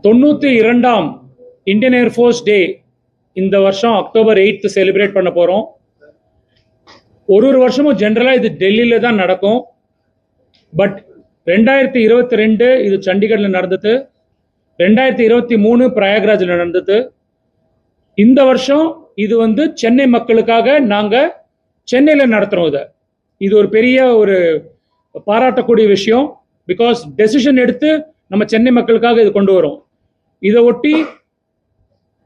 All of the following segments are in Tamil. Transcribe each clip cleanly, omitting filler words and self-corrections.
92ஆம் இந்தியன் ஏர்ஃபோர்ஸ் டே இந்த வருஷம் அக்டோபர் 8th செலிப்ரேட் பண்ண போகிறோம். ஒரு வருஷமும் ஜென்ரலாக இது டெல்லியில் தான் நடக்கும். பட் 2022 இது சண்டிகரில் நடந்தது, 2023 பிரயாக்ராஜில் நடந்தது. இந்த வருஷம் இது சென்னை மக்களுக்காக நாங்கள் சென்னையில் நடத்துகிறோம். இது ஒரு பெரிய ஒரு பாராட்டக்கூடிய விஷயம். பிகாஸ் டெசிஷன் எடுத்து நம்ம சென்னை மக்களுக்காக இது கொண்டு வரோம். இதை ஒட்டி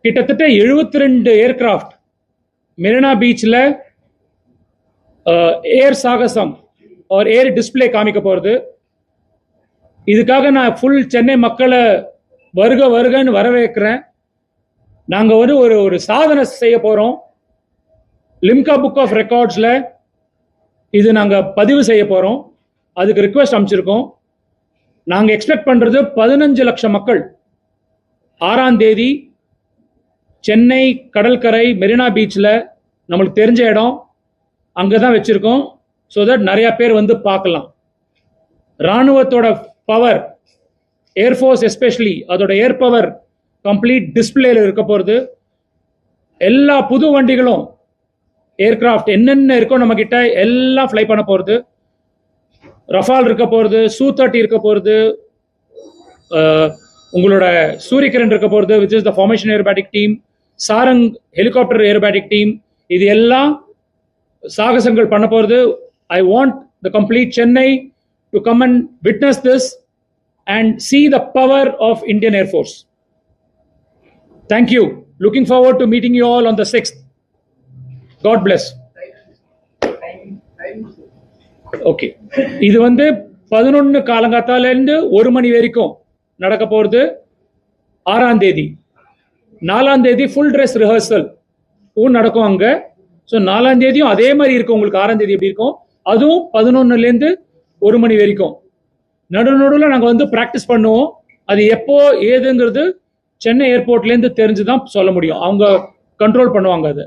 கிட்டத்தட்ட 72 ஏர்கிராஃப்ட் மெரினா பீச்சில் ஏர் சாகசம் ஒரு ஏர் டிஸ்பிளே காமிக்க போகிறது. இதுக்காக நான் ஃபுல் சென்னை மக்களை வருக வருகன்னு வரவேற்கிறேன். நாங்கள் ஒரு சாதனை செய்ய போகிறோம். லிம்கா புக் ஆஃப் ரெக்கார்ட்ஸில் இது நாங்கள் பதிவு செய்ய போகிறோம். அதுக்கு ரிக்வெஸ்ட் அமைச்சிருக்கோம். நாங்கள் எக்ஸ்பெக்ட் பண்ணுறது 15 லட்சம் மக்கள் 6ஆம் தேதி சென்னை கடற்கரை மெரினா பீச்சில் நம்மளுக்கு தெரிஞ்ச இடம் அங்கே தான் வச்சுருக்கோம். ஸோ தட் நிறையா பேர் பார்க்கலாம். இராணுவத்தோட பவர், ஏர்ஃபோர்ஸ் எஸ்பெஷலி அதோட ஏர் பவர் கம்ப்ளீட் டிஸ்பிளேல இருக்க போகிறது. எல்லா புது வண்டிகளும் ஏர்கிராஃப்ட் என்னென்ன இருக்கோ நம்ம கிட்ட எல்லாம் ஃப்ளை பண்ண போகிறது. ரஃபால் இருக்க போகிறது, Su-30 இருக்க போகிறது, உங்களோட சூரியகிரண் இருக்க போகிறது which is the formation aerobatic team, Sarang helicopter aerobatic team. இது எல்லாம் சாகசங்கள் பண்ண போகிறது. I want the complete Chennai to come and witness this and see the power of Indian Air Force. Thank you. Looking forward to meeting you all on the 6th. God bless. Okay, இது 11 காலங்காத்தாலேருந்து 1 மணி வரைக்கும் நடக்க போகிறது. 6ஆம் தேதி 4ஆம் தேதி ஃபுல் ட்ரெஸ் ரிஹர்சல் நடக்கும் அங்கே. ஸோ 4ஆம் தேதியும் அதே மாதிரி இருக்கும். உங்களுக்கு 6ஆம் தேதி எப்படி இருக்கும், அதுவும் 11லேருந்து 1 மணி வரைக்கும். நடுவில் நாங்கள் ப்ராக்டிஸ் பண்ணுவோம். அது எப்போ ஏதுங்கிறது சென்னை ஏர்போர்ட்லேருந்து தெரிஞ்சு தான் சொல்ல முடியும். அவங்க கண்ட்ரோல் பண்ணுவாங்க அதை,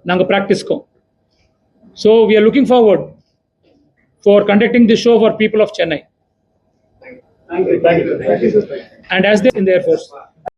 நாங்கள் ப்ராக்டிஸ்க்கும். So we are looking forward for conducting this show for people of Chennai. Thank you. And as they in the Air Force.